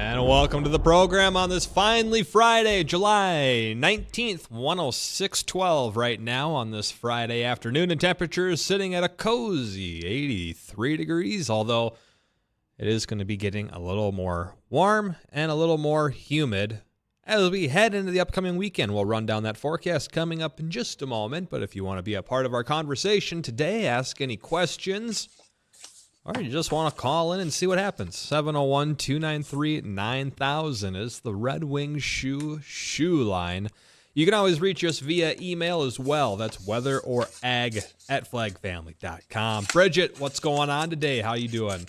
And welcome to the program on this finally Friday, July 19th, 106:12 right now on this Friday afternoon, and temperatures sitting at a cozy 83 degrees, although it is going to be getting a little more warm and a little more humid as we head into the upcoming weekend. We'll run down that forecast coming up in just a moment, but if you want to be a part of our conversation today, ask any questions, or you just want to call in and see what happens. 701-293-9000 is the Red Wing Shoe line. You can always reach us via email as well. That's weatherorag@flagfamily.com. Bridgette, what's going on today? How you doing?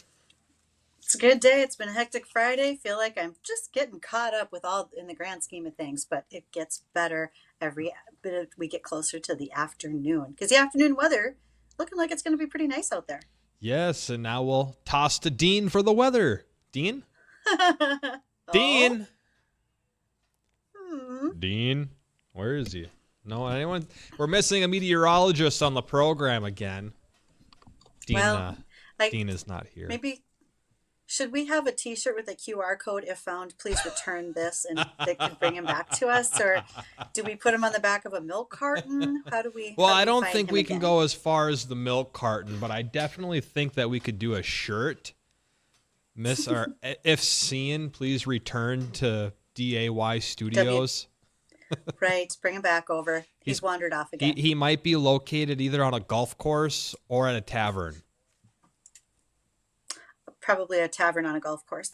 It's a good day. It's been a hectic Friday. Feel like I'm just getting caught up with all in the grand scheme of things, but it gets better every bit we get closer to the afternoon, because the afternoon weather looking like it's going to be pretty nice out there. Yes, and now we'll toss to Dean for the weather. Dean? Dean? Dean? Where is he? No, anyone? We're missing a meteorologist on the program again. Dean, Dean is not here. Maybe, should we have a t-shirt with a QR code? If found, please return this, and they can bring him back to us? Or do we put him on the back of a milk carton? How do we? Well, I don't think we can go as far as the milk carton, but I definitely think that we could do a shirt. If seen, please return to DAY Studios. Right, bring him back over. He's wandered off again. He might be located either on a golf course or at a tavern. Probably a tavern on a golf course.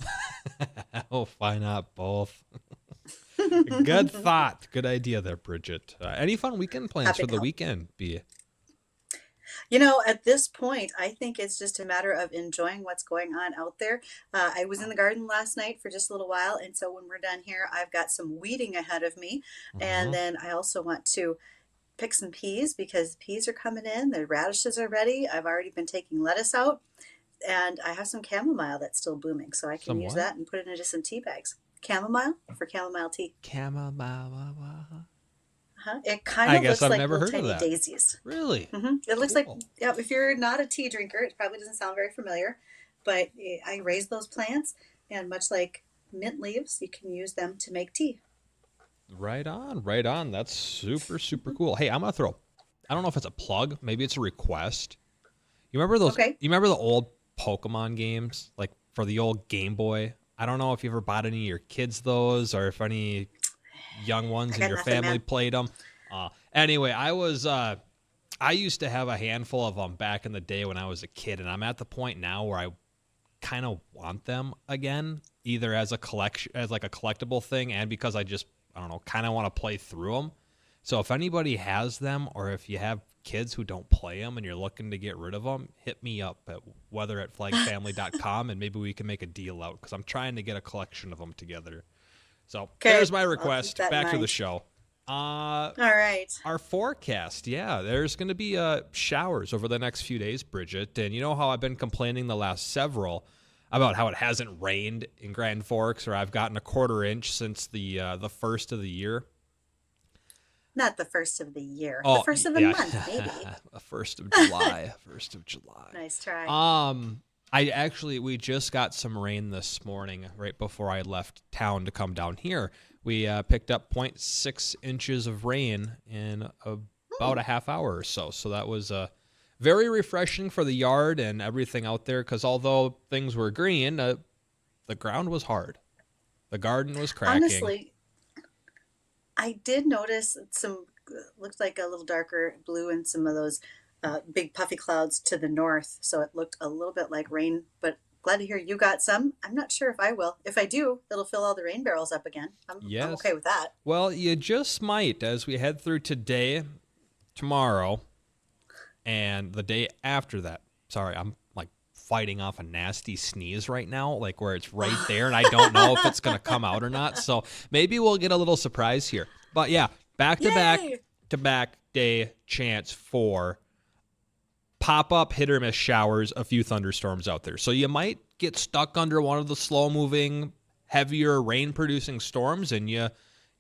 Oh, why not both? Good thought. Good idea there, Bridgette. Any fun weekend plans for the weekend, B? You know, at this point, I think it's just a matter of enjoying what's going on out there. I was in the garden last night for just a little while, and so when we're done here, I've got some weeding ahead of me. And then I also want to pick some peas, because peas are coming in. The radishes are ready. I've already been taking lettuce out. And I have some chamomile that's still blooming, so I can use that and put it into some tea bags. Chamomile for chamomile tea. Chamomile. It kind of looks like little tiny daisies. Really? It looks like, yeah, if you're not a tea drinker, it probably doesn't sound very familiar, but I raise those plants, and much like mint leaves, you can use them to make tea. Right on, right on. That's super, super cool. Hey, I'm going to throw, I don't know if it's a plug, maybe it's a request. You remember those? Okay. You remember the old Pokemon games, like for the old Game Boy? I don't know if you ever bought any of your kids those, or if any young ones in your family played them. Anyway, I used to have a handful of them back in the day when I was a kid, and I'm at the point now where I kind of want them again, either as a collection, as like a collectible thing, and because I don't know, kind of want to play through them. So if anybody has them, or if you have kids who don't play them and you're looking to get rid of them, hit me up at weather@flagfamily.com, and maybe we can make a deal out, because I'm trying to get a collection of them together. So there's my request. Back to the show. All right. Our forecast, there's going to be showers over the next few days, Bridgette. And you know how I've been complaining the last several about how it hasn't rained in Grand Forks, or I've gotten a quarter inch since the first of the year. Not the first of the year. The first of the month, maybe. The 1st of July. 1st of July. Nice try. We just got some rain this morning, right before I left town to come down here. We picked up 0.6 inches of rain in about a half hour or so. So that was very refreshing for the yard and everything out there, because although things were green, the ground was hard. The garden was cracking. Honestly, I did notice some, looked like a little darker blue in some of those big puffy clouds to the north. So it looked a little bit like rain, but glad to hear you got some. I'm not sure if I will. If I do, it'll fill all the rain barrels up again. I'm okay with that. Well, you just might as we head through today, tomorrow, and the day after that. Sorry, I'm like fighting off a nasty sneeze right now, like where it's right there, and I don't know if it's going to come out or not. So maybe we'll get a little surprise here. But yeah, back-to-back day chance for pop-up hit-or-miss showers, a few thunderstorms out there. So you might get stuck under one of the slow-moving, heavier rain-producing storms, and you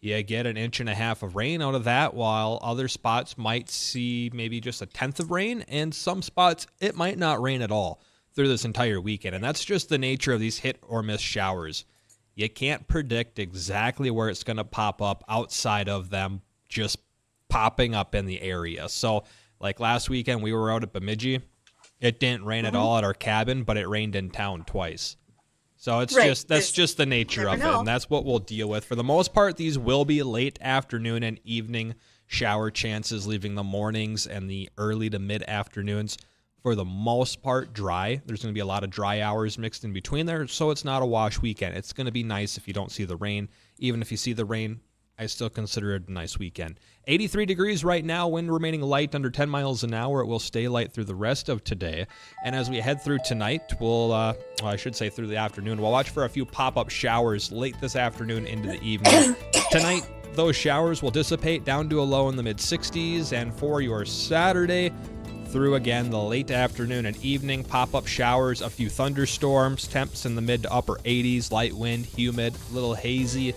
get 1.5 inches of rain out of that, while other spots might see maybe just 1/10 of rain, and some spots it might not rain at all through this entire weekend. And that's just the nature of these hit-or-miss showers. you can't predict exactly where it's going to pop up outside of them just popping up in the area. So like last weekend, we were out at Bemidji. It didn't rain at all at our cabin, but it rained in town twice. So that's just the nature of it, and that's what we'll deal with. For the most part, these will be late afternoon and evening shower chances, leaving the mornings and the early to mid-afternoons for the most part dry. There's going to be a lot of dry hours mixed in between there, so it's not a wash weekend. It's going to be nice if you don't see the rain. Even if you see the rain, I still consider it a nice weekend. 83 degrees right now, wind remaining light under 10 miles an hour. It will stay light through the rest of today. And as we head through tonight, I should say through the afternoon, we'll watch for a few pop-up showers late this afternoon into the evening. Tonight, those showers will dissipate down to a low in the mid-60s. And for your Saturday, through again the late afternoon and evening, pop-up showers, a few thunderstorms, temps in the mid to upper 80s, light wind, humid, a little hazy.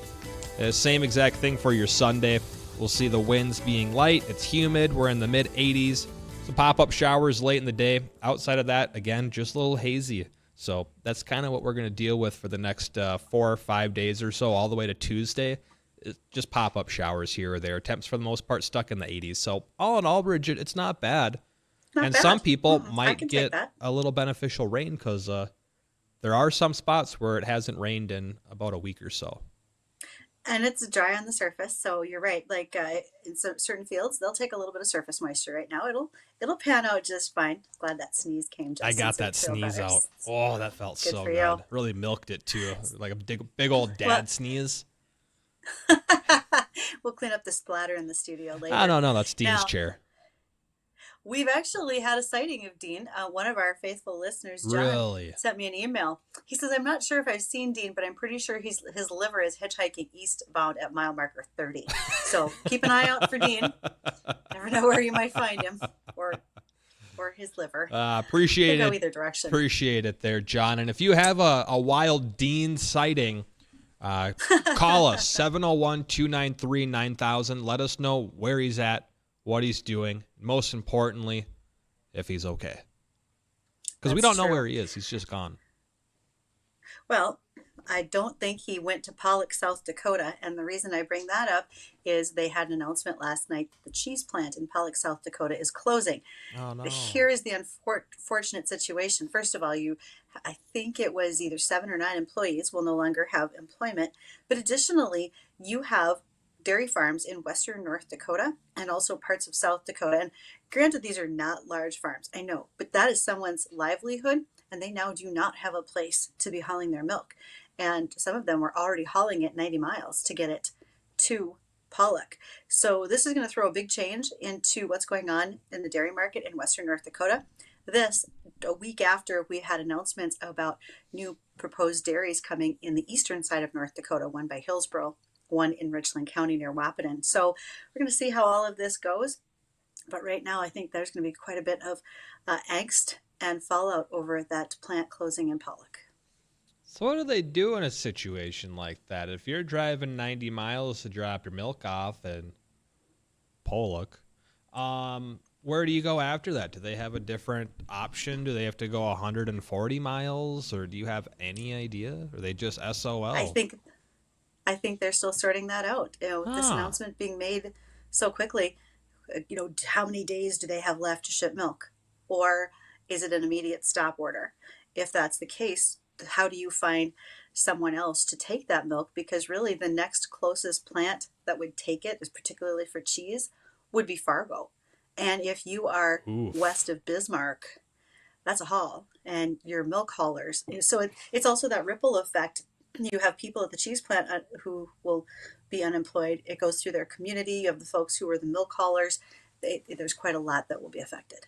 Same exact thing for your Sunday. We'll see the winds being light. It's humid. We're in the mid 80s. Some pop-up showers late in the day. Outside of that, again, just a little hazy. So that's kind of what we're going to deal with for the next 4 or 5 days or so, all the way to Tuesday. It's just pop-up showers here or there. Temps for the most part stuck in the 80s. So all in all, Bridgette, it's not bad. And some people might get a little beneficial rain because there are some spots where it hasn't rained in about a week or so. And it's dry on the surface, so you're right. Like in certain fields, they'll take a little bit of surface moisture right now. It'll pan out just fine. Glad that sneeze came. I got that sneeze out. Oh, that felt so good. Really milked it too, like a big old dad sneeze. We'll clean up the splatter in the studio later. I don't know. That's Dean's chair. We've actually had a sighting of Dean. One of our faithful listeners, John, sent me an email. He says, I'm not sure if I've seen Dean, but I'm pretty sure his liver is hitchhiking eastbound at mile marker 30. So keep an eye out for Dean. Never know where you might find him or his liver. Appreciate it. Go either direction. Appreciate it there, John. And if you have a wild Dean sighting, call us, 701-293-9000. Let us know where he's at, what he's doing, most importantly, if he's okay. Because we don't know where he is. He's just gone. Well, I don't think he went to Pollock, South Dakota. And the reason I bring that up is they had an announcement last night that the cheese plant in Pollock, South Dakota is closing. Oh, no. Here is the unfortunate situation. First of all, I think it was either 7 or 9 employees will no longer have employment. But additionally, you have dairy farms in western North Dakota and also parts of South Dakota. And granted, these are not large farms, I know, but that is someone's livelihood, and they now do not have a place to be hauling their milk. And some of them were already hauling it 90 miles to get it to Pollock. So this is going to throw a big change into what's going on in the dairy market in western North Dakota. This, a week after we had announcements about new proposed dairies coming in the eastern side of North Dakota, one by Hillsboro, one in Richland County near Wahpeton. So we're going to see how all of this goes. But right now, I think there's going to be quite a bit of angst and fallout over that plant closing in Pollock. So what do they do in a situation like that? If you're driving 90 miles to drop your milk off in Pollock, where do you go after that? Do they have a different option? Do they have to go 140 miles? Or do you have any idea? Or are they just SOL? I think they're still sorting that out. This announcement being made so quickly, how many days do they have left to ship milk? Or is it an immediate stop order? If that's the case, how do you find someone else to take that milk? Because really the next closest plant that would take it, is particularly for cheese, would be Fargo. And if you are west of Bismarck, that's a haul, and your milk haulers. So it's also that ripple effect. You have people at the cheese plant who will be unemployed. It goes through their community. You have the folks who are the milk haulers. There's quite a lot that will be affected.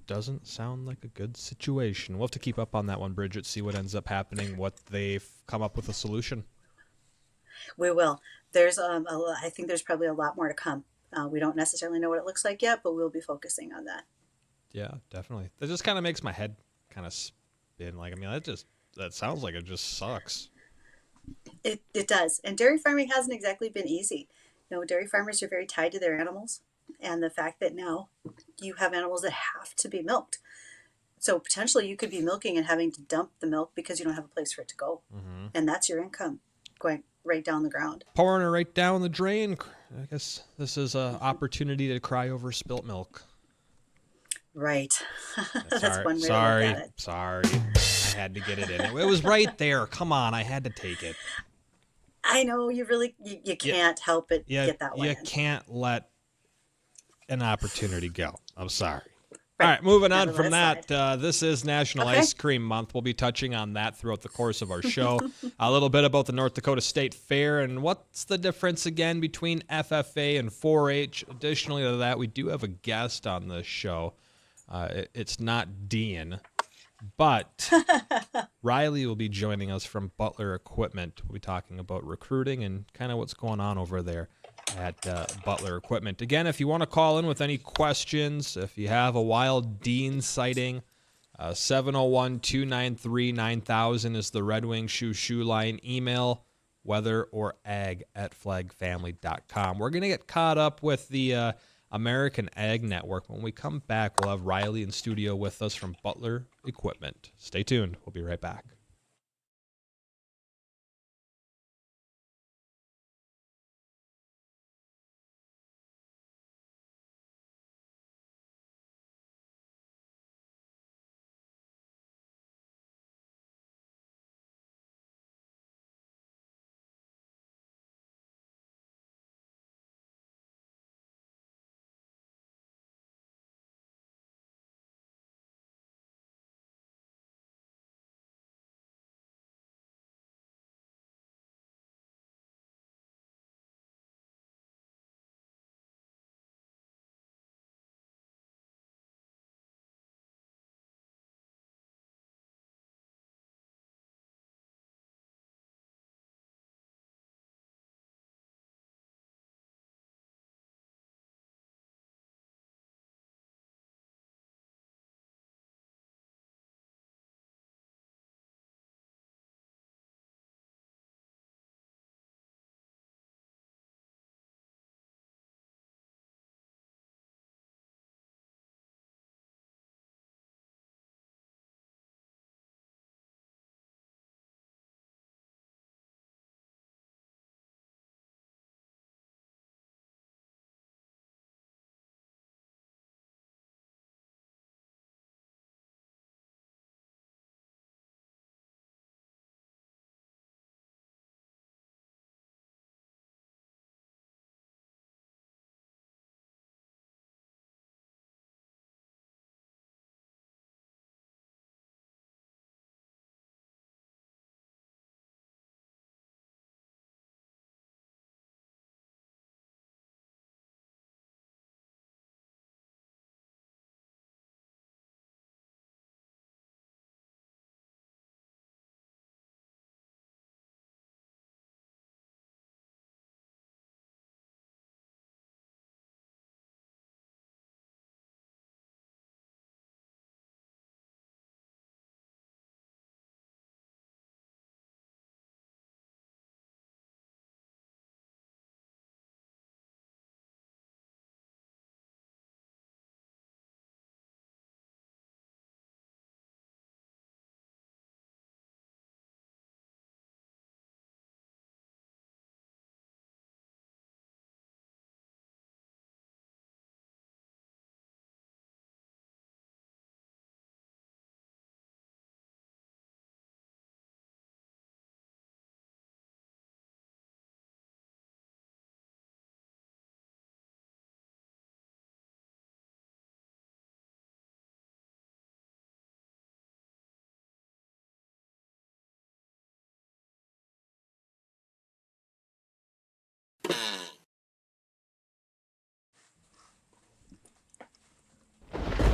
Doesn't sound like a good situation. We'll have to keep up on that one, Bridgette, see what ends up happening, what they've come up with a solution. We will. I think there's probably a lot more to come. We don't necessarily know what it looks like yet, but we'll be focusing on that. Yeah, definitely. That just kind of makes my head kind of spin. That sounds like it just sucks. It does. And dairy farming hasn't exactly been easy. Dairy farmers are very tied to their animals. And the fact that now you have animals that have to be milked. So potentially you could be milking and having to dump the milk because you don't have a place for it to go. Mm-hmm. And that's your income going right down the ground. Pouring it right down the drain. I guess this is an opportunity to cry over spilt milk. Right. That's Sorry, one way sorry, to look at it. sorry. I had to get it in. It was right there. Come on, I had to take it. I know you really you can't help but get that one You in. can't let an opportunity go. I'm sorry. Right. All right, moving on Never from let that, this is National Ice Cream Month. We'll be touching on that throughout the course of our show. A little bit about the North Dakota State Fair and what's the difference again between FFA and 4-H. Additionally to that, we do have a guest on this show. It's not Dean, but Riley will be joining us from Butler Equipment. We'll be talking about recruiting and kind of what's going on over there at Butler Equipment. Again, if you want to call in with any questions, if you have a wild Dean sighting, 701-293-9000 is the Red Wing Shoe line. Email weather or ag@flagfamily.com. We're going to get caught up with the American Ag Network. When we come back, we'll have Riley in studio with us from Butler Equipment. Stay tuned. We'll be right back.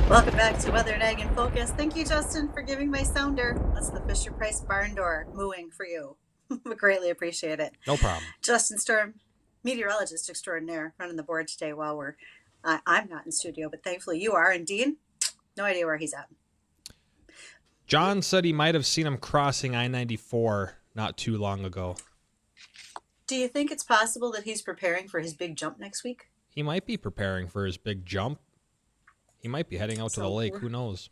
Welcome back to Weather and Ag in Focus. Thank you, Justin, for giving my sounder. That's the Fisher Price barn door mooing for you. We greatly appreciate it. No problem. Justin Storm, meteorologist extraordinaire, running the board today while I'm not in studio, but thankfully you are. And Dean, no idea where he's at. John said he might have seen him crossing I-94 not too long ago. Do you think it's possible that he's preparing for his big jump next week? He might be preparing for his big jump. He might be heading out to the lake. Who knows?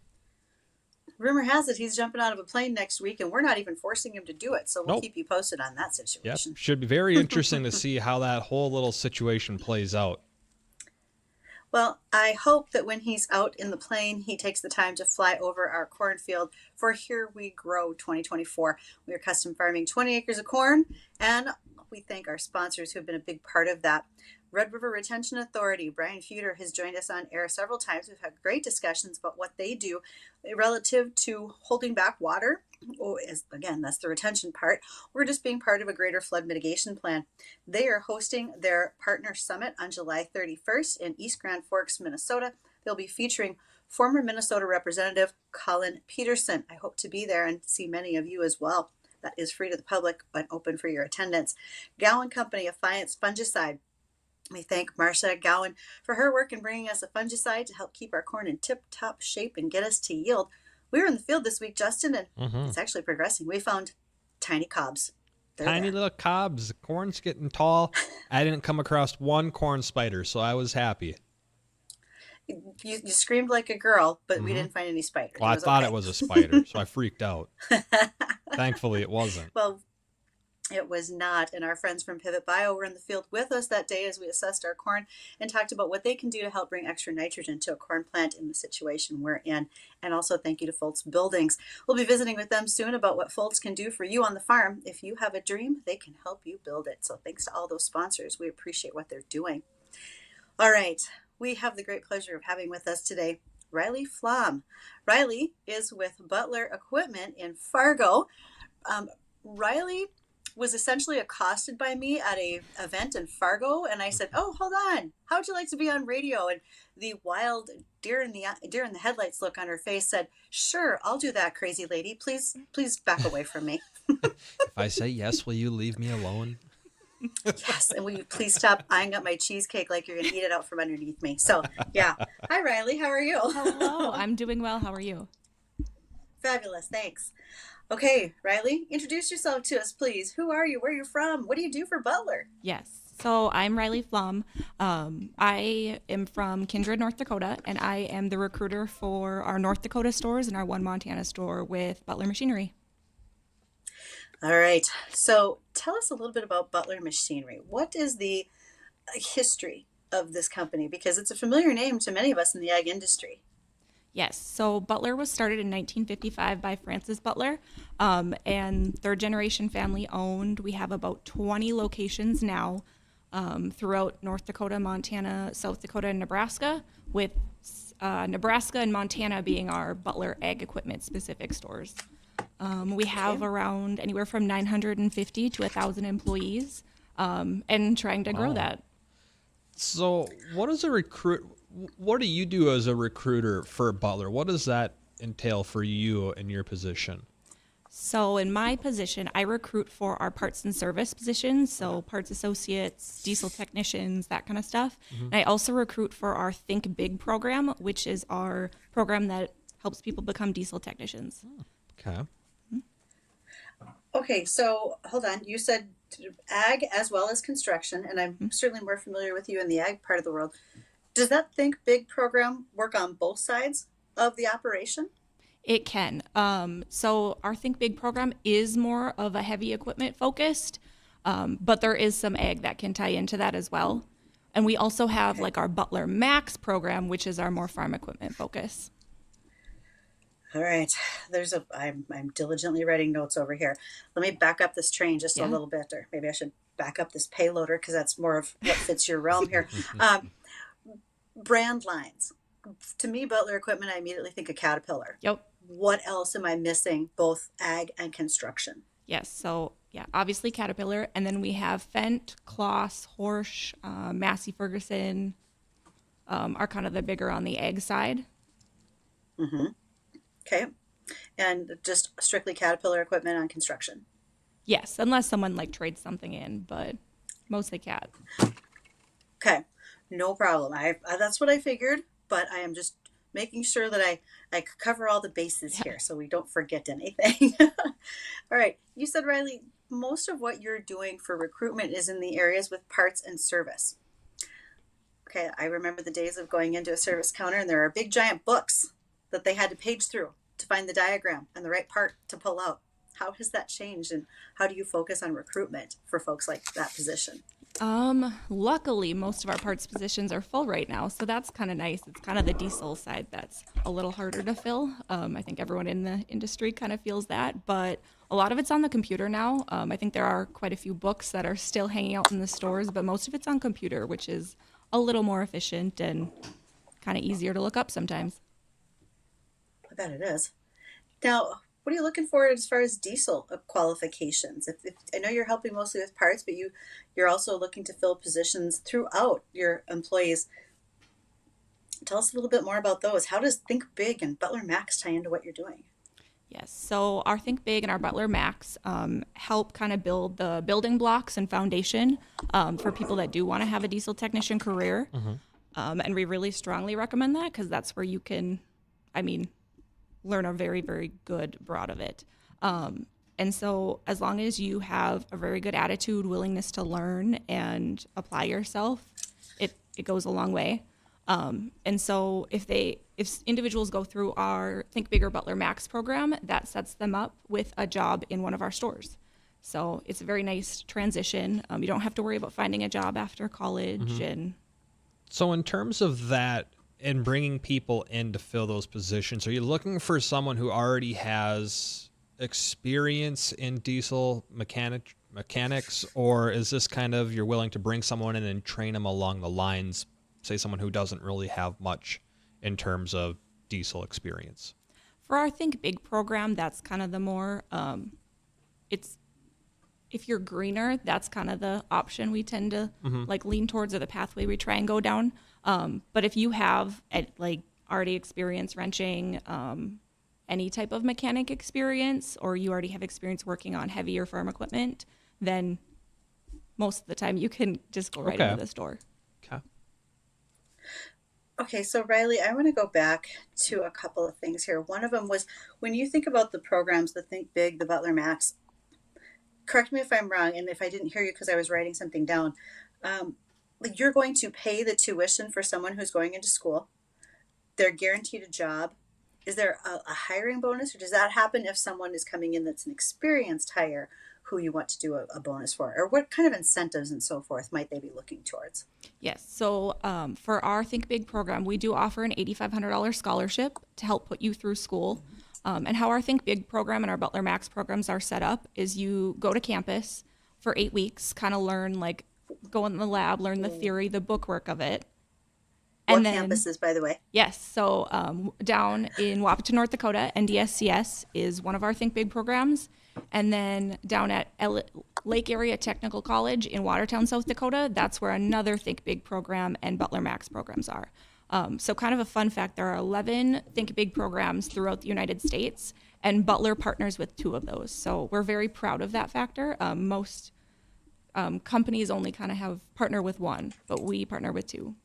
rumor has it he's jumping out of a plane next week, and we're not even forcing him to do it. So we'll Nope. keep you posted on that Yep. situation. Should be very interesting to see how that whole little situation plays out. Well, I hope that when he's out in the plane, he takes the time to fly over our cornfield for Here We Grow 2024. We are custom farming 20 acres of corn, and we thank our sponsors who have been a big part of that. Red River Retention Authority, Brian Feuder has joined us on air several times. We've had great discussions about what they do relative to holding back water. Again, that's the retention part. We're just being part of a greater flood mitigation plan. They are hosting their partner summit on July 31st in East Grand Forks, Minnesota. They'll be featuring former Minnesota Representative Colin Peterson. I hope to be there and see many of you as well. That is free to the public and open for your attendance. Gowan Company of Fiance Fungicide. We thank Marcia Gowan for her work in bringing us a fungicide to help keep our corn in tip-top shape and get us to yield. We were in the field this week, Justin, and it's actually progressing. We found tiny cobs. Tiny little cobs. The corn's getting tall. I didn't come across one corn spider, so I was happy. You screamed like a girl, but we didn't find any spiders. Well, I thought it was a spider, so I freaked out. Thankfully, it wasn't. Well, it was not. And our friends from Pivot Bio were in the field with us that day as we assessed our corn and talked about what they can do to help bring extra nitrogen to a corn plant in the situation we're in. And also thank you to Foltz Buildings. We'll be visiting with them soon about what Foltz can do for you on the farm. If you have a dream, they can help you build it. So thanks to all those sponsors. We appreciate what they're doing. All right. We have the great pleasure of having with us today Riley Flom. Riley is with Butler Equipment in Fargo. Riley was essentially accosted by me at a event in Fargo, and I said, "Oh, hold on, how would you like to be on radio?" And the wild deer in the headlights look on her face said, "Sure, I'll do that, crazy lady. Please back away from me." If I say yes, will you leave me alone? Yes, and will you please stop eyeing up my cheesecake like you're going to eat it out from underneath me? So, yeah. Hi, Riley. How are you? Hello. I'm doing well. How are you? Fabulous. Thanks. Okay, Riley, introduce yourself to us, please. Who are you? Where are you from? What do you do for Butler? Yes. So I'm Riley Flom. I am from Kindred, North Dakota, and I am the recruiter for our North Dakota stores and our one Montana store with Butler Machinery. All right. So tell us a little bit about Butler Machinery. What is the history of this company? Because it's a familiar name to many of us in the ag industry. Yes. So Butler was started in 1955 by Francis Butler, and third generation family owned. We have about 20 locations now throughout North Dakota, Montana, South Dakota, and Nebraska, with Nebraska and Montana being our Butler Ag Equipment specific stores. We have around anywhere from 950 to 1,000 employees, and trying to grow that. So what do you do as a recruiter for Butler? What does that entail for you in your position? So in my position, I recruit for our parts and service positions, so parts associates, diesel technicians, that kind of stuff. And I also recruit for our Think Big program, which is our program that helps people become diesel technicians. Okay. Okay, so hold on. You said ag as well as construction, and I'm certainly more familiar with you in the ag part of the world. Does that Think Big program work on both sides of the operation? It can. So our Think Big program is more of a heavy equipment focused, but there is some ag that can tie into that as well. And we also have like our Butler Max program, which is our more farm equipment focus. All right, I'm diligently writing notes over here. Let me back up this train just a little bit, or maybe I should back up this payloader because that's more of what fits your realm here. Brand lines. To me, Butler Equipment, I immediately think of Caterpillar. Yep. What else am I missing, both ag and construction? Yes. So obviously Caterpillar, and then we have Fendt, Kloss, Horsch, Massey Ferguson, are kind of the bigger on the ag side. Mm-hmm. Okay. And just strictly Caterpillar equipment on construction? Yes, unless someone like trades something in, but mostly Cat. Okay. No problem. That's what I figured, but I am just making sure that I cover all the bases here so we don't forget anything. All right. You said, Riley, most of what you're doing for recruitment is in the areas with parts and service. Okay. I remember the days of going into a service counter and there are big giant books that they had to page through to find the diagram and the right part to pull out. How has that changed, and how do you focus on recruitment for folks like that position? Luckily, most of our parts positions are full right now, so that's kind of nice. It's kind of the diesel side that's a little harder to fill. I think everyone in the industry kind of feels that, but a lot of it's on the computer now. I think there are quite a few books that are still hanging out in the stores, but most of it's on computer, which is a little more efficient and kind of easier to look up sometimes. I bet it is. Now, what are you looking for as far as diesel qualifications? If I know you're helping mostly with parts, but you're also looking to fill positions throughout your employees. Tell us a little bit more about those. How does Think Big and Butler Max tie into what you're doing? Yes, so our Think Big and our Butler Max help kind of build the building blocks and foundation for people that do want to have a diesel technician career. And we really strongly recommend that because that's where you can, learn a very, very good broad of it. And so as long as you have a very good attitude, willingness to learn and apply yourself, it goes a long way. And so if individuals go through our Think Bigger Butler Max program, that sets them up with a job in one of our stores. So it's a very nice transition. You don't have to worry about finding a job after college. And So in terms of that and bringing people in to fill those positions, are you looking for someone who already has experience in diesel mechanics, or is this kind of you're willing to bring someone in and train them along the lines, say someone who doesn't really have much in terms of diesel experience? for our Think Big program, that's kind of the more, if you're greener, that's kind of the option we tend to lean towards, or the pathway we try and go down. But if you have already experience wrenching, any type of mechanic experience, or you already have experience working on heavier farm equipment, then most of the time you can just go right into the store. Okay. Okay, so Riley, I want to go back to a couple of things here. One of them was when you think about the programs, the Think Big, the Butler Max, correct me if I'm wrong, and if I didn't hear you because I was writing something down, you're going to pay the tuition for someone who's going into school. They're guaranteed a job. Is there a hiring bonus, or does that happen if someone is coming in that's an experienced hire who you want to do a bonus for? Or what kind of incentives and so forth might they be looking towards? Yes. So for our Think Big program, we do offer an $8,500 scholarship to help put you through school. And how our Think Big program and our Butler Max programs are set up is you go to campus for 8 weeks, kind of learn, go in the lab, learn the theory, the bookwork of it. And what campuses, by the way? Yes. So down in Wapita, North Dakota, NDSCS is one of our Think Big programs. And then down at Lake Area Technical College in Watertown, South Dakota, that's where another Think Big program and Butler Max programs are. So kind of a fun fact, there are 11 Think Big programs throughout the United States, and Butler partners with 2 of those. So we're very proud of that factor. Most companies only kind of have partner with 1, but we partner with 2.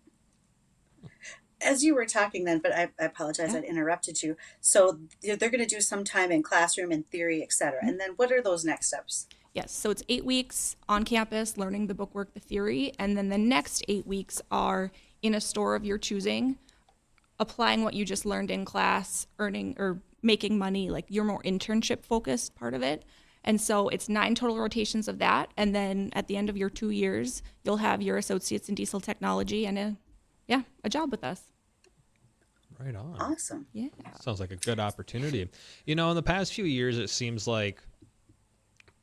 As you were talking then, but I apologize, I interrupted you. So they're going to do some time in classroom and theory, et cetera. And then what are those next steps? Yes, so it's 8 weeks on campus learning the bookwork, the theory, and then the next 8 weeks are in a store of your choosing, applying what you just learned in class, earning or making money, your more internship focused part of it. And so it's 9 total rotations of that. And then at the end of your 2 years, you'll have your associates in diesel technology and a job with us. Right on. Awesome. Yeah. Sounds like a good opportunity. In the past few years, it seems like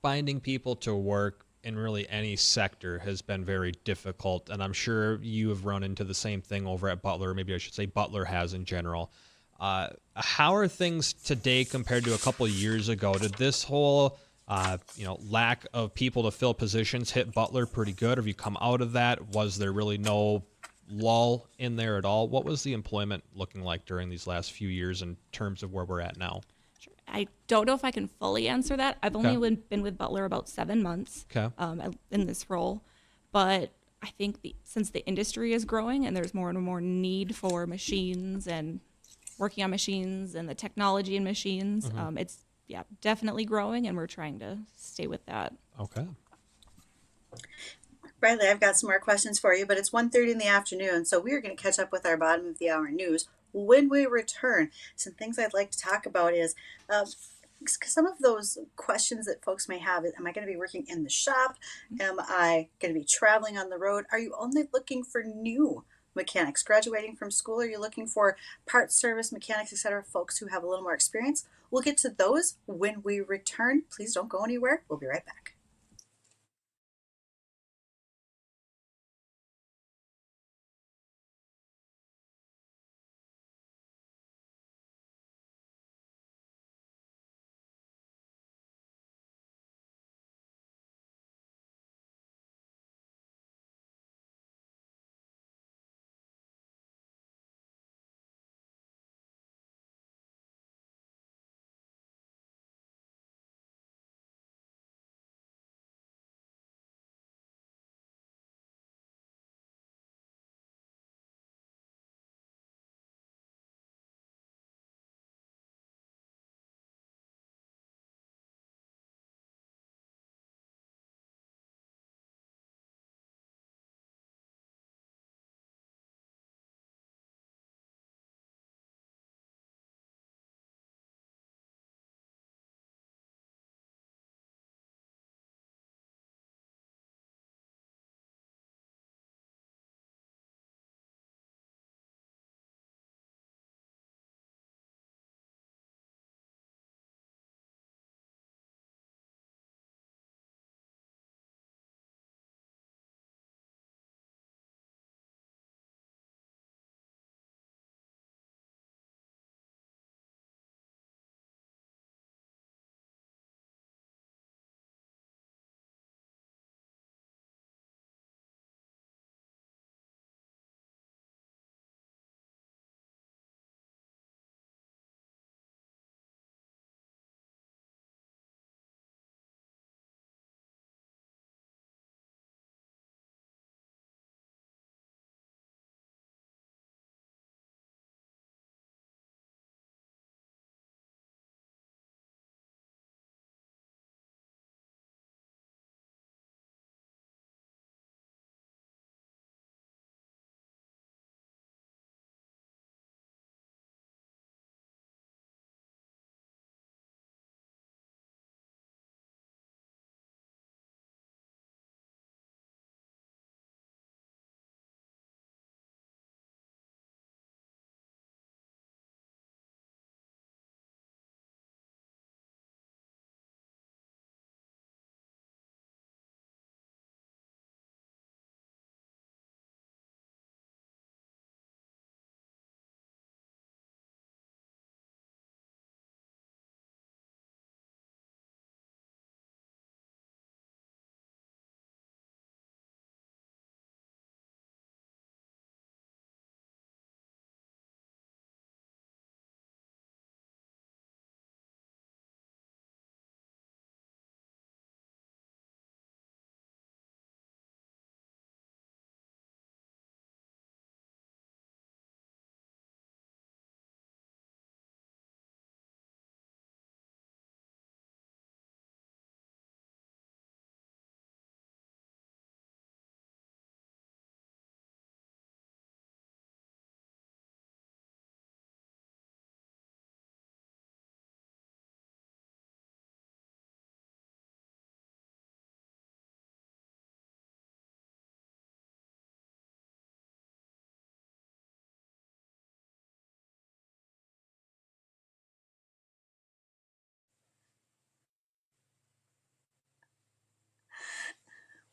finding people to work in really any sector has been very difficult. And I'm sure you have run into the same thing over at Butler. Maybe I should say Butler has in general. How are things today compared to a couple of years ago? Did this whole lack of people to fill positions hit Butler pretty good? Have you come out of that? Was there really no lull in there at all? What was the employment looking like during these last few years in terms of where we're at now? Sure. I don't know if I can fully answer that. I've only been with Butler about 7 months in this role, but I think since the industry is growing and there's more and more need for machines and working on machines and the technology in machines, it's definitely growing, and we're trying to stay with that. Okay. Riley, I've got some more questions for you, but it's 1:30 in the afternoon, so we're going to catch up with our bottom of the hour news. When we return, some things I'd like to talk about is some of those questions that folks may have. Am I going to be working in the shop? Am I going to be traveling on the road? Are you only looking for new mechanics graduating from school? Are you looking for parts service mechanics, etc., folks who have a little more experience? We'll get to those when we return. Please don't go anywhere. We'll be right back.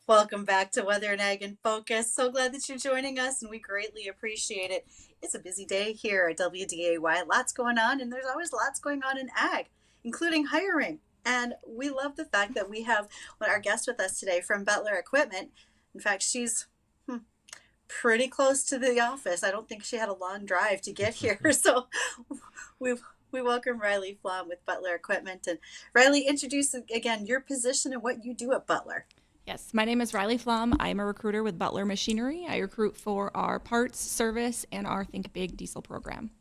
Welcome back to Weather and Ag in Focus. So glad that you're joining us, and we greatly appreciate it. It's a busy day here at WDAY. Lots going on, and there's always lots going on in ag, including hiring. And we love the fact that we have our guest with us today from Butler Equipment. In fact, she's pretty close to the office. I don't think she had a long drive to get here. So we welcome Riley Flom with Butler Equipment. And Riley, introduce again your position and what you do at Butler. Yes, my name is Riley Flom. I'm a recruiter with Butler Machinery. I recruit for our parts, service, and our Think Big diesel program.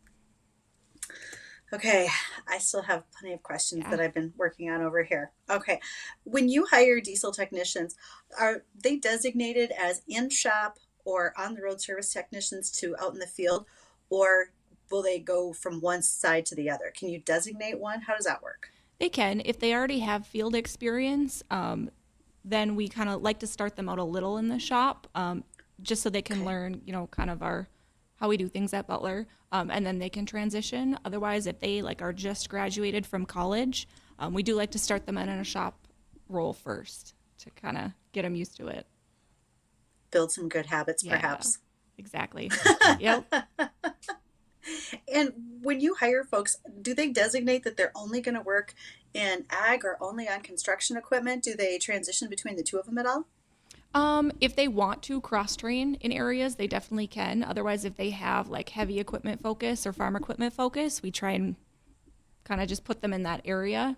Okay, I still have plenty of questions that I've been working on over here. Okay, when you hire diesel technicians, are they designated as in-shop or on-the-road service technicians to out in the field, or will they go from one side to the other? Can you designate one? How does that work? They can. If they already have field experience, then we kind of like to start them out a little in the shop, just so they can learn, kind of how we do things at Butler, and then they can transition. Otherwise, if they are just graduated from college, we do like to start them in a shop role first to kind of get them used to it. Build some good habits, Yeah, perhaps. exactly. Yep. And when you hire folks, do they designate that they're only going to work in ag or only on construction equipment? Do they transition between the two of them at all? If they want to cross train in areas, they definitely can. Otherwise, if they have heavy equipment focus or farm equipment focus, we try and kind of just put them in that area,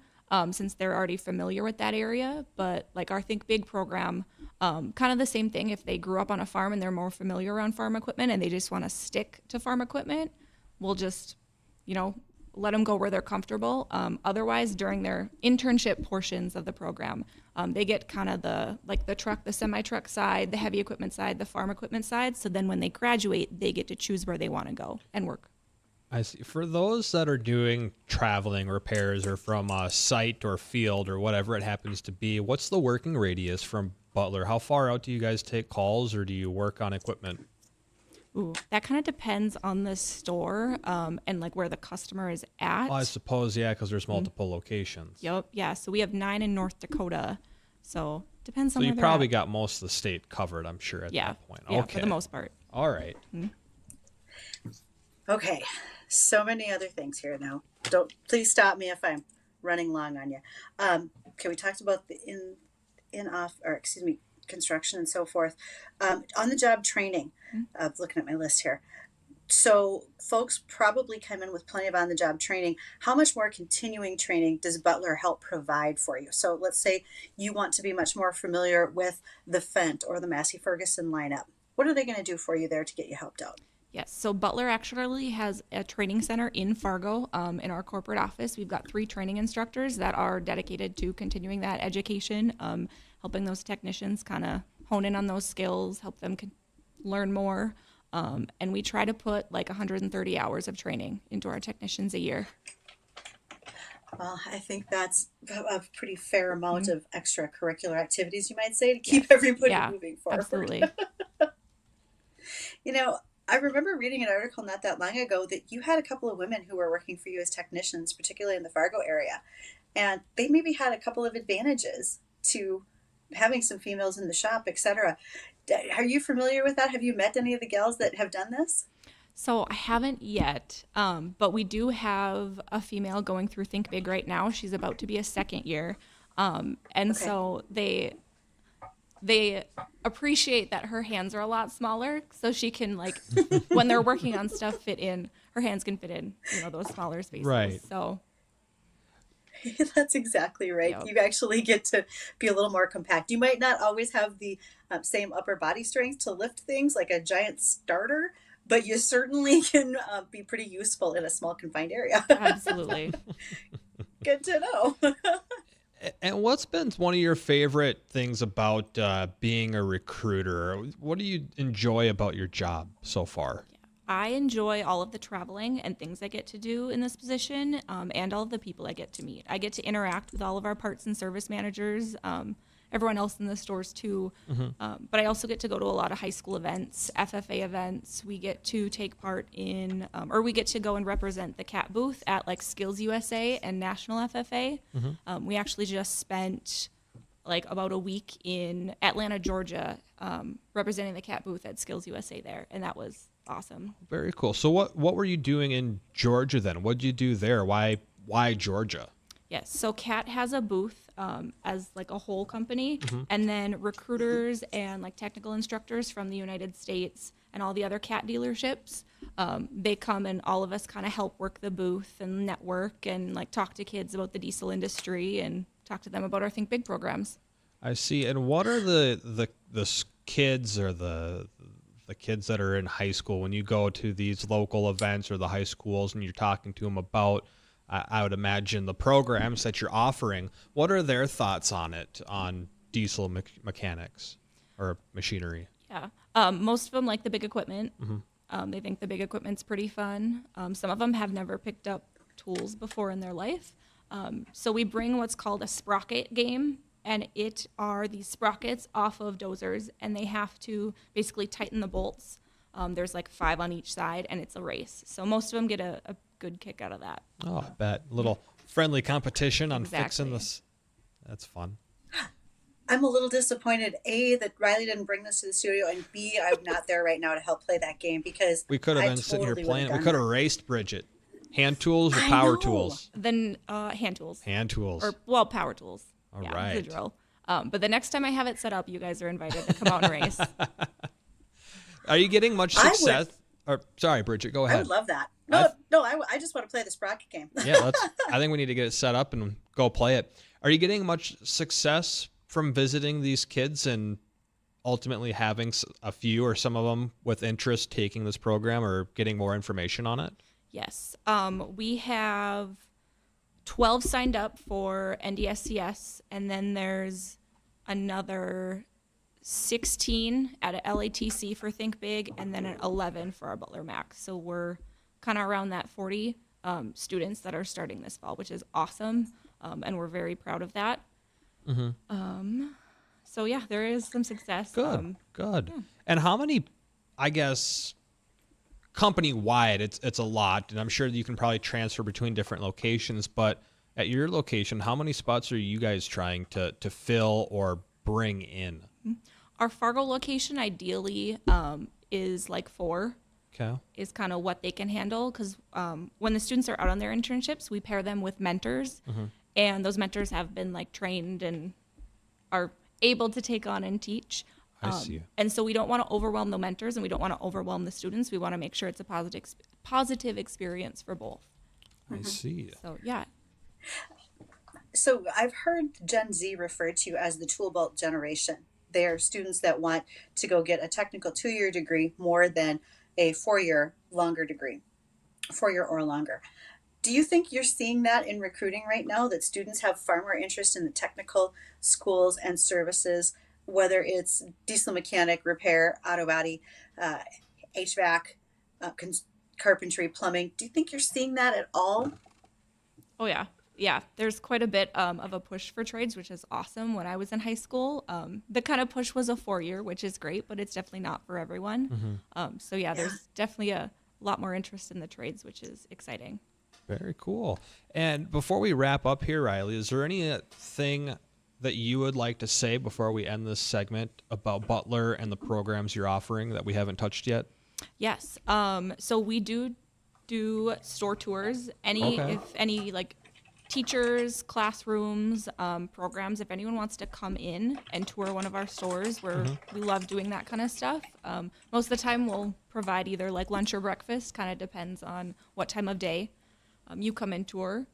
since they're already familiar with that area. But our Think Big program, kind of the same thing. If they grew up on a farm and they're more familiar around farm equipment and they just want to stick to farm equipment, we'll just, let them go where they're comfortable. Otherwise, during their internship portions of the program, they get kind of the truck, the semi-truck side, the heavy equipment side, the farm equipment side. So then when they graduate, they get to choose where they want to go and work. I see. For those that are doing traveling repairs or from a site or field or whatever it happens to be, what's the working radius from Butler? How far out do you guys take calls, or do you work on equipment? Ooh, that kind of depends on the store, and where the customer is at. Well, I suppose, yeah, because there's multiple locations. Yep. Yeah. So we have 9 in North Dakota. So depends on So where you they're probably at. got most of the state covered, I'm sure, at that point. Yeah, Okay. for the most part. All right. Okay, so many other things here now. Please stop me if I'm running long on you. Okay, we talked about the construction and so forth. On the job training, looking at my list here. So folks probably come in with plenty of on the job training. How much more continuing training does Butler help provide for you? So let's say you want to be much more familiar with the Fendt or the Massey Ferguson lineup. What are they going to do for you there to get you helped out? Yes. So Butler actually has a training center in Fargo, in our corporate office. We've got 3 training instructors that are dedicated to continuing that education, helping those technicians kind of hone in on those skills, help them learn more. And we try to put 130 hours of training into our technicians a year. Well, I think that's a pretty fair amount of extracurricular activities, you might say, to keep everybody moving forward. Absolutely. I remember reading an article not that long ago that you had a couple of women who were working for you as technicians, particularly in the Fargo area, and they maybe had a couple of advantages to having some females in the shop, etc. Are you familiar with that? Have you met any of the gals that have done this? So I haven't yet, but we do have a female going through Think Big right now. She's about to be a second year. So they appreciate that her hands are a lot smaller, so she can when they're working on stuff, her hands can fit in, those smaller spaces. Right. So that's exactly right. Yep. You actually get to be a little more compact. You might not always have the same upper body strength to lift things like a giant starter, but you certainly can be pretty useful in a small confined area. Absolutely. Good to know. And what's been one of your favorite things about being a recruiter? What do you enjoy about your job so far? I enjoy all of the traveling and things I get to do in this position, and all of the people I get to meet. I get to interact with all of our parts and service managers, everyone else in the stores too. But I also get to go to a lot of high school events, FFA events. We get to take part in, or we get to go and represent the CAT booth at Skills USA and National FFA. We actually just spent about a week in Atlanta, Georgia, representing the CAT booth at Skills USA there, and that was awesome. Very cool. So what were you doing in Georgia then? What did you do there? Why Georgia? Yes. So CAT has a booth as a whole company, and then recruiters and technical instructors from the United States and all the other CAT dealerships, they come and all of us kind of help work the booth and network and talk to kids about the diesel industry and talk to them about our Think Big programs. I see. And what are the kids or the kids that are in high school, when you go to these local events or the high schools and you're talking to them about, I would imagine, the programs that you're offering, what are their thoughts on it, on diesel mechanics or machinery? Yeah. Most of them like the big equipment. They think the big equipment's pretty fun. Some of them have never picked up tools before in their life. So we bring what's called a sprocket game, and it are these sprockets off of dozers, and they have to basically tighten the bolts. There's like 5 on each side, and it's a race. So most of them get a good kick out of that. Oh, I bet. Little friendly competition on Exactly. fixing this. That's fun. I'm a little disappointed, A, that Riley didn't bring this to the studio, and B, I'm not there right now to help play that game because We could have I been sitting here totally playing. would've We done could have that. raced Bridgette. Hand tools or I power know. tools? Then hand tools. Hand tools. Or, well, power tools. All yeah, right. the drill. But the next time I have it set up, you guys are invited to come out and race. Are you getting much I would- success? Or sorry, Bridgette, go I ahead. would love that. I've- I just want to play the sprocket game. Yeah, I think we need to get it set up and go play it. Are you getting much success from visiting these kids and ultimately having a few or some of them with interest taking this program or getting more information on it? Yes. We have 12 signed up for NDSCS, and then there's another 16 at a LATC for Think Big, and then an 11 for our Butler Max. So we're kind of around that 40 students that are starting this fall, which is awesome, and we're very proud of that. So yeah, there is some success. Good, good. And how many, I guess, company-wide, it's a lot, and I'm sure you can probably transfer between different locations, but at your location, how many spots are you guys trying to fill or bring in? Our Fargo location ideally is like 4. Okay. Is kind of what they can handle, because when the students are out on their internships, we pair them with mentors, and those mentors have been like trained and are able to take on and teach. I see. And so we don't want to overwhelm the mentors, and we don't want to overwhelm the students. We want to make sure it's a positive experience for both. I see. So yeah. So I've heard Gen Z referred to as the tool belt generation. They are students that want to go get a technical 2-year degree more than a 4-year longer degree, 4-year or longer. Do you think you're seeing that in recruiting right now, that students have far more interest in the technical schools and services, whether it's diesel mechanic, repair, auto body, HVAC, carpentry, plumbing? Do you think you're seeing that at all? Oh yeah. Yeah, there's quite a bit of a push for trades, which is awesome. When I was in high school, the kind of push was a 4-year, which is great, but it's definitely not for everyone. So yeah, there's definitely a lot more interest in the trades, which is exciting. Very cool. And before we wrap up here, Riley, is there anything that you would like to say before we end this segment about Butler and the programs you're offering that we haven't touched yet? Yes. So we do store tours. If any like teachers, classrooms, programs, if anyone wants to come in and tour one of our stores, we love doing that kind of stuff. Most of the time we'll provide either like lunch or breakfast, kind of depends on what time of day you come and tour.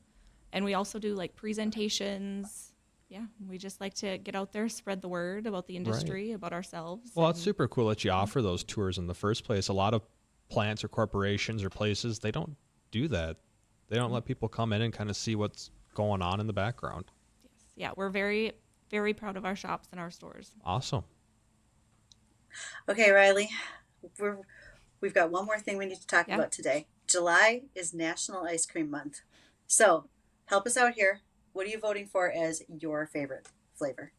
And we also do like presentations. Yeah, we just like to get out there, spread the word about the industry, about ourselves. Well, it's super cool that you offer those tours in the first place. A lot of plants or corporations or places, they don't do that. They don't let people come in and kind of see what's going on in the background. Yes. Yeah, we're very, very proud of our shops and our stores. Awesome. Okay, Riley, we've got one more thing we need to talk Yeah. about today. July is National Ice Cream Month. So help us out here. What are you voting for as your favorite flavor?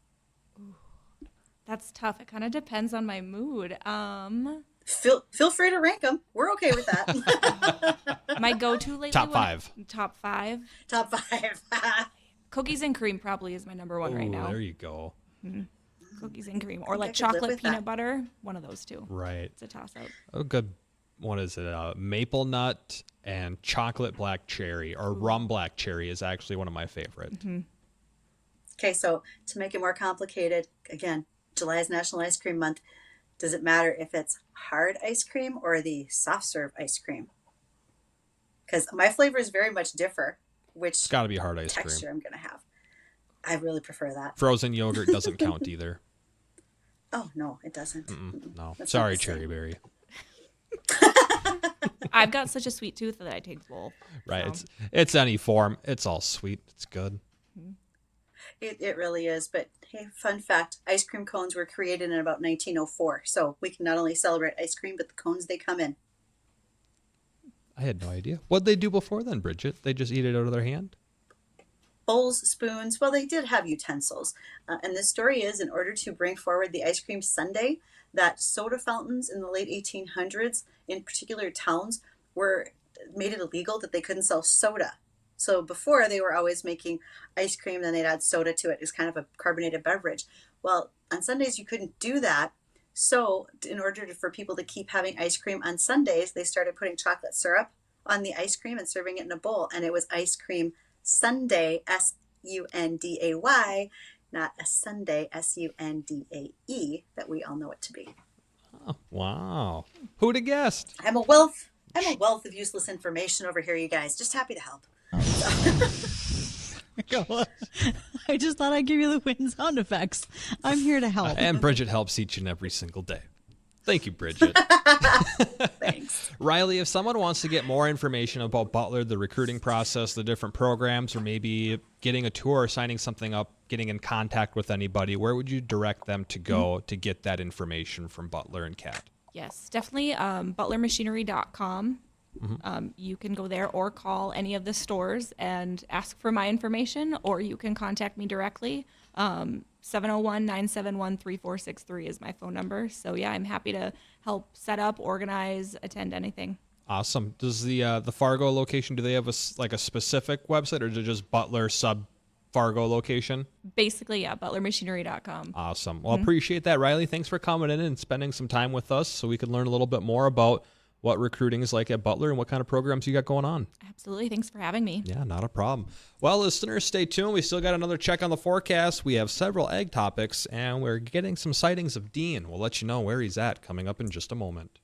That's tough. It kind of depends on my mood. Feel free to rank them. We're okay with that. My go-to lately. Top 5. Top 5. Top 5. Cookies and cream probably is my number one right now. There you go. Cookies and cream, or I like could live chocolate with peanut that. butter. One of those two. Right. It's a toss-up. A good, what is it? Maple nut and chocolate black cherry, or rum black cherry is actually one of my favorite. Okay, so to make it more complicated, again, July is National Ice Cream Month. Does it matter if it's hard ice cream or the soft serve ice cream? Because my flavors very much differ, which It's got to be hard ice texture cream. I'm going to have. I really prefer that. Frozen yogurt doesn't count either. Oh, no, it doesn't. No. That's Sorry, not the same. cherry berry. I've got such a sweet tooth that I take both. Right. So. It's any form. It's all sweet. It's good. It really is. But hey, fun fact, ice cream cones were created in about 1904. So we can not only celebrate ice cream, but the cones they come in. I had no idea. What'd they do before then, Bridget? They just eat it out of their hand? Bowls, spoons, well, they did have utensils. And the story is in order to bring forward the ice cream sundae, that soda fountains in the late 1800s, in particular towns, were made it illegal that they couldn't sell soda. So before they were always making ice cream, then they'd add soda to it as kind of a carbonated beverage. Well, on Sundays you couldn't do that. So in order for people to keep having ice cream on Sundays, they started putting chocolate syrup on the ice cream and serving it in a bowl. And it was ice cream sundae, Sunday, not a Sunday, Sundae, that we all know it to be. Oh, wow. Who'd have guessed? I'm a wealth of useless information over here, you guys. Just happy to help. I just thought I'd give you the wind sound effects. I'm here to help. And Bridget helps each and every single day. Thank you, Bridget. Thanks. Riley, if someone wants to get more information about Butler, the recruiting process, the different programs, or maybe getting a tour or signing something up, getting in contact with anybody, where would you direct them to go to get that information from Butler and Kat? Yes, definitely butlermachinery.com. You can go there or call any of the stores and ask for my information, or you can contact me directly. 701-971-3463 is my phone number. So yeah, I'm happy to help set up, organize, attend anything. Awesome. Does the Fargo location, do they have a specific website, or is it just Butler sub Fargo location? Basically, yeah, butlermachinery.com. Awesome. Well, appreciate that, Riley. Thanks for coming in and spending some time with us so we can learn a little bit more about what recruiting is like at Butler and what kind of programs you got going on. Absolutely. Thanks for having me. Yeah, not a problem. Well, listeners, stay tuned. We still got another check on the forecast. We have several egg topics, and we're getting some sightings of Dean. We'll let you know where he's at coming up in just a moment.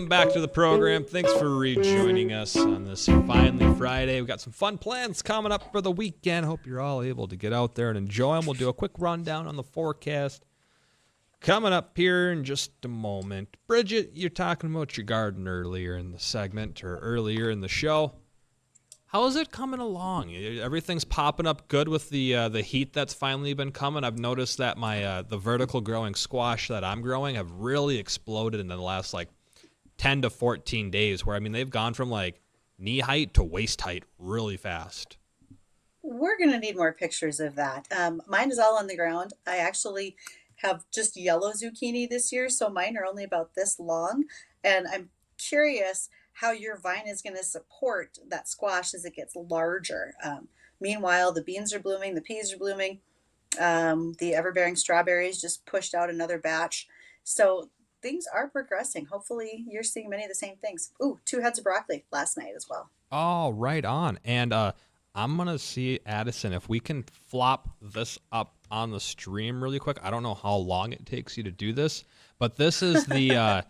Welcome back to the program. Thanks for rejoining us on this finally Friday. We've got some fun plans coming up for the weekend. Hope you're all able to get out there and enjoy them. We'll do a quick rundown on the forecast coming up here in just a moment. Bridgette, you're talking about your garden earlier in the segment or earlier in the show. How is it coming along? Everything's popping up good with the heat that's finally been coming. I've noticed that my the vertical growing squash that I'm growing have really exploded in the last 10 to 14 days, where, I mean, they've gone from knee height to waist height really fast. We're going to need more pictures of that. Mine is all on the ground. I actually have just yellow zucchini this year, so mine are only about this long. And I'm curious how your vine is going to support that squash as it gets larger. Meanwhile, the beans are blooming, the peas are blooming, the ever-bearing strawberries just pushed out another batch. So things are progressing. Hopefully you're seeing many of the same things. Ooh, 2 heads of broccoli last night as well. Oh, right on. And I'm going to see, Addison, if we can flop this up on the stream really quick. I don't know how long it takes you to do this, but this is the,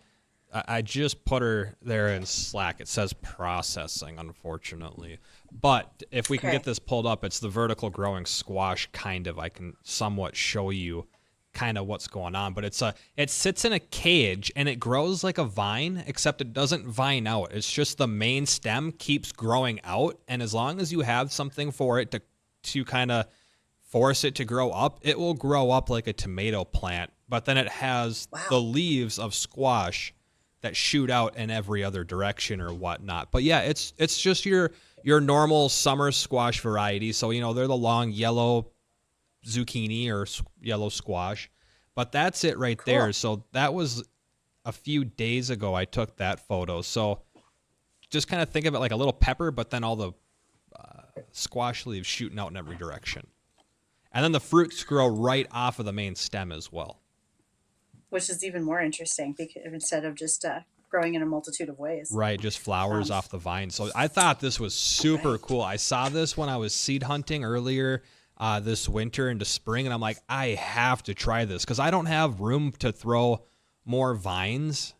I just put her there in Slack. It says processing, unfortunately. But if we can get this pulled up, it's the vertical growing squash kind of. I can somewhat show you kind of what's going on, but it sits in a cage and it grows like a vine, except it doesn't vine out. It's just the main stem keeps growing out, and as long as you have something for it to kind of force it to grow up, it will grow up like a tomato plant, but then it has the leaves of squash that shoot out in every other direction or whatnot. But yeah, it's just your normal summer squash variety. So, they're the long yellow zucchini or yellow squash, but that's it right there. So that was a few days ago I took that photo. So just kind of think of it like a little pepper, but then all the squash leaves shooting out in every direction. And then the fruits grow right off of the main stem as well. Which is even more interesting because instead of just growing in a multitude of ways. Right, just flowers off the vine. So I thought this was super cool. I saw this when I was seed hunting earlier this winter into spring, and I'm like, I have to try this because I don't have room to throw more vines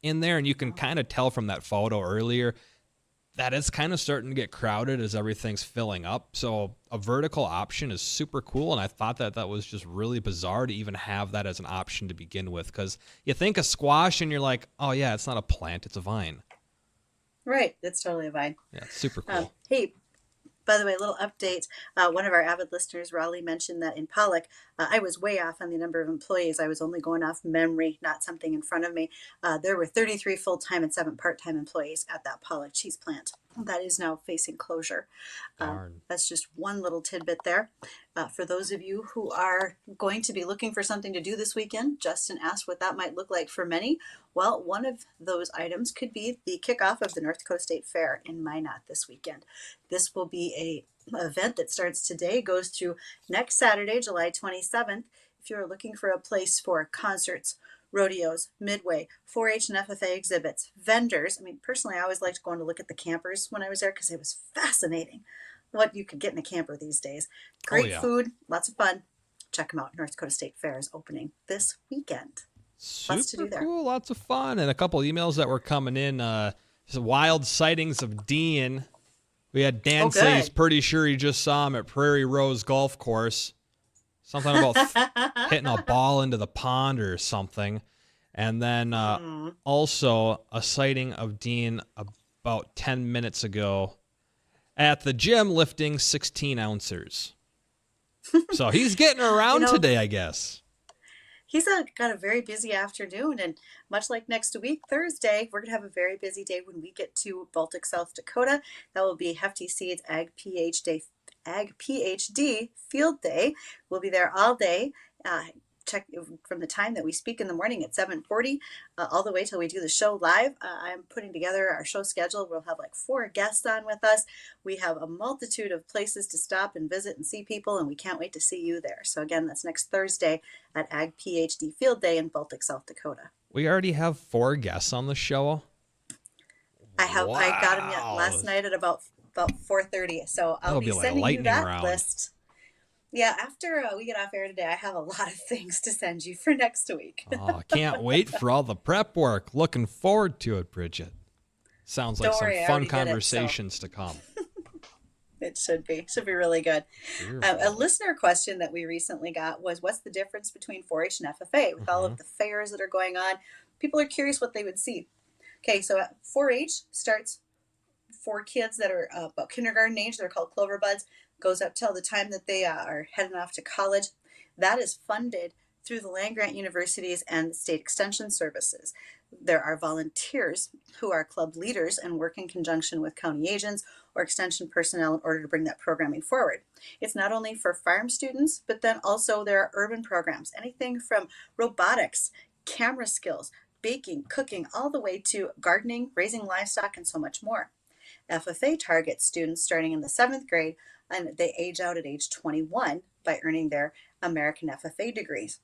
in there. And you can kind of tell from that photo earlier that it's kind of starting to get crowded as everything's filling up. So a vertical option is super cool, and I thought that was just really bizarre to even have that as an option to begin with, because you think of squash and you're like, oh yeah, it's not a plant, it's a vine. Right, it's totally a vine. Yeah, it's super cool. Hey, by the way, a little update. One of our avid listeners, Raleigh, mentioned that in Pollock, I was way off on the number of employees. I was only going off memory, not something in front of me. There were 33 full-time and 7 part-time employees at that Pollock cheese plant. That is now facing closure. That's just one little tidbit there. For those of you who are going to be looking for something to do this weekend, Justin asked what that might look like for many. Well, one of those items could be the kickoff of the North Dakota State Fair in Minot this weekend. This will be an event that starts today, goes through next Saturday, July 27th. If you're looking for a place for concerts, rodeos, midway, 4-H and FFA exhibits, vendors. I mean, personally, I always liked going to look at the campers when I was there because it was fascinating what you could get in a camper these days. Great food, lots of fun. Check them out. North Dakota State Fair is opening this weekend. Lots to do there. Cool, lots of fun. And a couple emails that were coming in. Some wild sightings of Dean. We had Dan say he's pretty sure he just saw him at Prairie Rose Golf Course. Something about hitting a ball into the pond or something. And then also a sighting of Dean about 10 minutes ago at the gym lifting 16 ounces. So he's getting around today, I guess. He's got a very busy afternoon, and much like next week, Thursday, we're going to have a very busy day when we get to Baltic, South Dakota. That will be Hefty Seeds Ag PhD Field Day. We'll be there all day. Check from the time that we speak in the morning at 7:40 all the way till we do the show live. I'm putting together our show schedule. We'll have like 4 guests on with us. We have a multitude of places to stop and visit and see people, and we can't wait to see you there. So again, that's next Thursday at Ag PhD Field Day in Baltic, South Dakota. We already have 4 guests on the show. I got them last night at about 4:30. So I'll be sending you that list. Yeah, after we get off air today, I have a lot of things to send you for next week. Oh, can't wait for all the prep work. Looking forward to it, Bridgette. Sounds like Don't some worry, I fun already did it, so conversations to come. it should be. Should be really good. A Beautiful. listener question that we recently got was, what's the difference between 4-H and FFA? With all of the fairs that are going on, people are curious what they would see. Okay, so 4-H starts for kids that are about kindergarten age. They're called Clover Buds. Goes up till the time that they are heading off to college. That is funded through the land grant universities and the state extension services. There are volunteers who are club leaders and work in conjunction with county agents or extension personnel in order to bring that programming forward. It's not only for farm students, but then also there are urban programs, anything from robotics, camera skills, baking, cooking, all the way to gardening, raising livestock, and so much more. FFA targets students starting in the 7th grade, and they age out at age 21 by earning their American FFA degrees.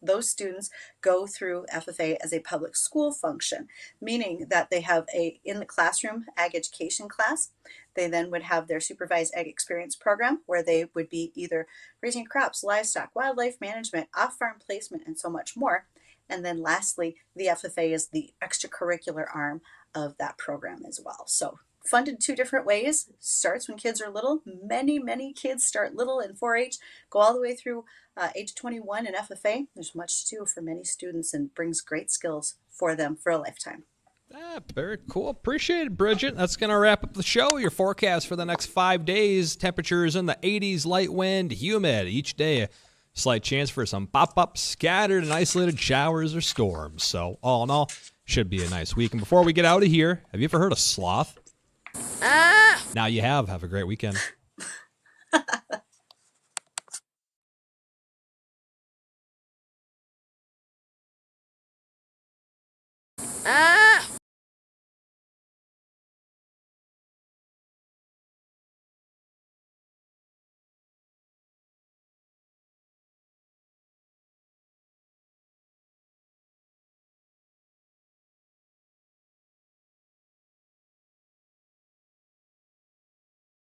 Those students go through FFA as a public school function, meaning that they have a in the classroom ag education class. They then would have their supervised ag experience program where they would be either raising crops, livestock, wildlife management, off-farm placement, and so much more. And then lastly, the FFA is the extracurricular arm of that program as well. So funded 2 different ways. Starts when kids are little. Many kids start little in 4-H, go all the way through age 21 in FFA. There's much to do for many students and brings great skills for them for a lifetime. Very cool. Appreciate it, Bridgette. That's going to wrap up the show. Your forecast for the next 5 days. Temperatures in the 80s, light wind, humid each day. Slight chance for some pop-up, scattered and isolated showers or storms. So all in all, should be a nice week. And before we get out of here, have you ever heard of sloth? Now you have. Have a great weekend.